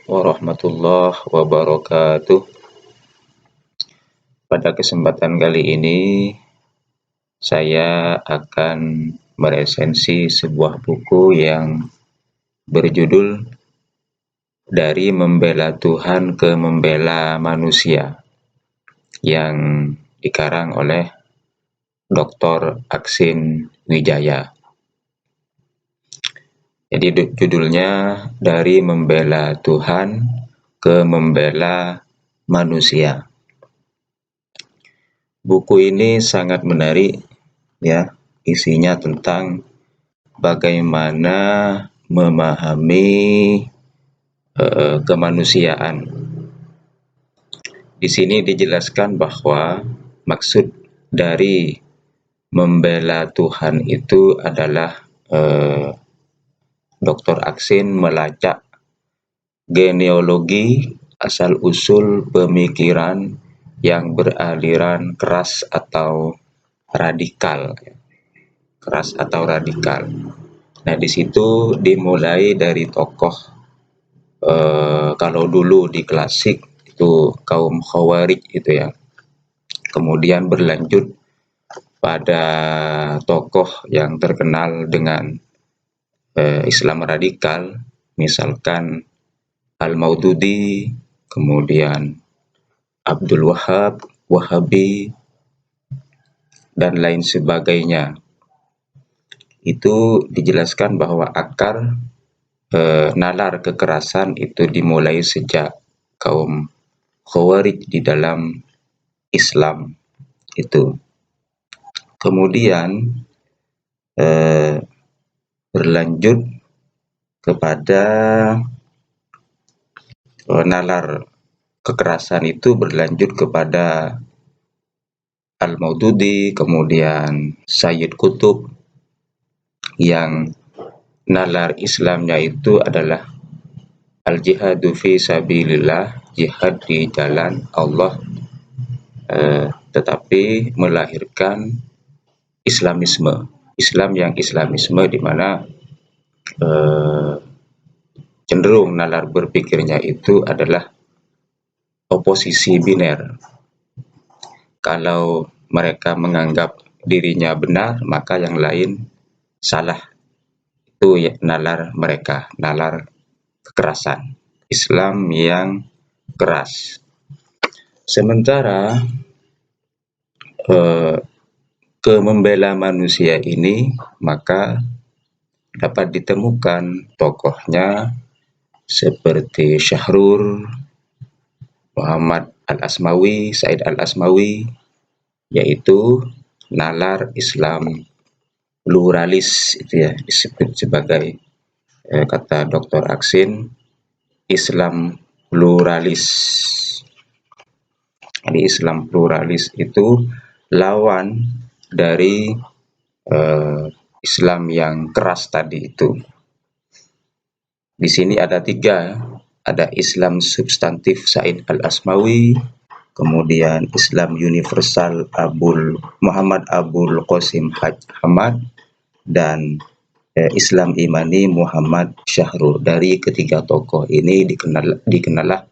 warahmatullahi wabarakatuh. Pada kesempatan kali ini, saya akan meresensi sebuah buku yang berjudul Dari Membela Tuhan ke Membela Manusia, yang dikarang oleh Dr. Aksin Wijaya. Jadi judulnya Dari Membela Tuhan ke Membela Manusia. Buku ini sangat menarik, ya. Isinya tentang bagaimana memahami kemanusiaan. Di sini dijelaskan bahwa maksud dari membela Tuhan itu adalah Dr. Aksin melacak genealogi asal-usul pemikiran yang beraliran keras atau radikal. Nah, di situ dimulai dari tokoh kalau dulu di klasik itu kaum Khawarij itu ya. Kemudian berlanjut pada tokoh yang terkenal dengan Islam radikal, misalkan Al-Maududi, kemudian Abdul Wahab, Wahabi, dan lain sebagainya. Itu dijelaskan bahwa akar nalar kekerasan itu dimulai sejak kaum Khawarij di dalam Islam itu. Kemudian berlanjut kepada nalar kekerasan itu berlanjut kepada Al-Maududi, kemudian Sayyid Qutb, yang nalar Islamnya itu adalah al-jihadu fi sabilillah, jihad di jalan Allah, tetapi melahirkan Islamisme, Islam yang Islamisme di mana cenderung nalar berpikirnya itu adalah oposisi biner. Kalau mereka menganggap dirinya benar, maka yang lain salah. Itu ya nalar mereka, nalar kekerasan, Islam yang keras. Sementara ke membela manusia ini, maka dapat ditemukan tokohnya seperti Syahrur, Muhammad Al-Asmawi, Said Al-Asmawi, yaitu nalar Islam pluralis, itu ya, disebut sebagai kata Dr. Aksin, Islam pluralis. Jadi Islam pluralis itu lawan dari Islam yang keras tadi itu. Di sini ada 3, ada Islam substantif Said Al-Asmawi, kemudian Islam universal Muhammad Abul Qasim Haj Hamad, dan Islam imani Muhammad Syahrul. Dari ketiga tokoh ini dikenallah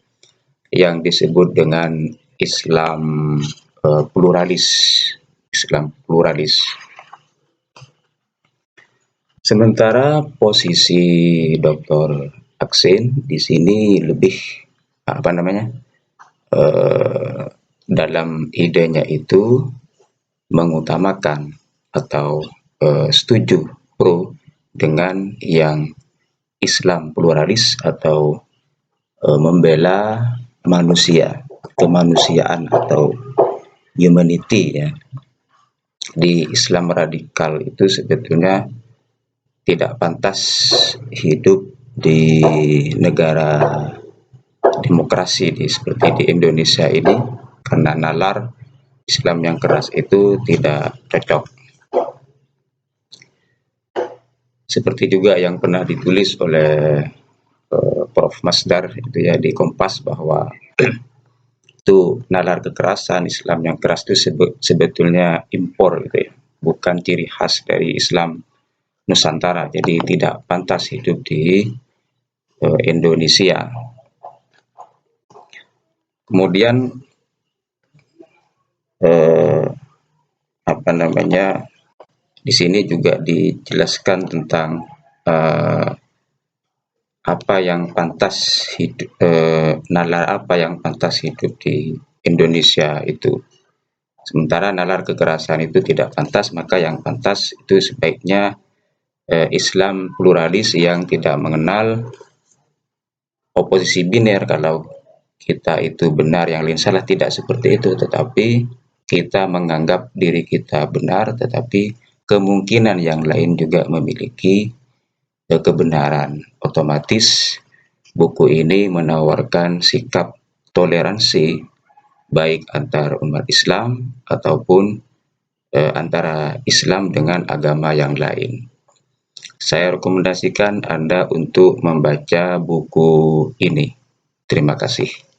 yang disebut dengan Islam pluralis. Islam pluralis. Sementara posisi Dr. Aksin di sini lebih dalam idenya itu mengutamakan atau setuju pro dengan yang Islam pluralis atau membela manusia, kemanusiaan atau humanity ya. Di Islam radikal itu sebetulnya tidak pantas hidup di negara demokrasi seperti di Indonesia ini, karena nalar Islam yang keras itu tidak cocok. Seperti juga yang pernah ditulis oleh Prof. Masdar itu ya di Kompas, bahwa itu nalar kekerasan Islam yang keras itu sebetulnya impor gitu ya, bukan ciri khas dari Islam Nusantara. Jadi tidak pantas hidup di Indonesia. Kemudian eh, apa namanya, di sini juga dijelaskan tentang eh, apa yang pantas hidup, nalar apa yang pantas hidup di Indonesia itu. Sementara nalar kekerasan itu tidak pantas, maka yang pantas itu sebaiknya Islam pluralis yang tidak mengenal oposisi biner. Kalau kita itu benar, yang lain salah, tidak seperti itu, tetapi kita menganggap diri kita benar, tetapi kemungkinan yang lain juga memiliki kebenaran. Otomatis buku ini menawarkan sikap toleransi baik antar umat Islam ataupun antara Islam dengan agama yang lain. Saya rekomendasikan Anda untuk membaca buku ini. Terima kasih.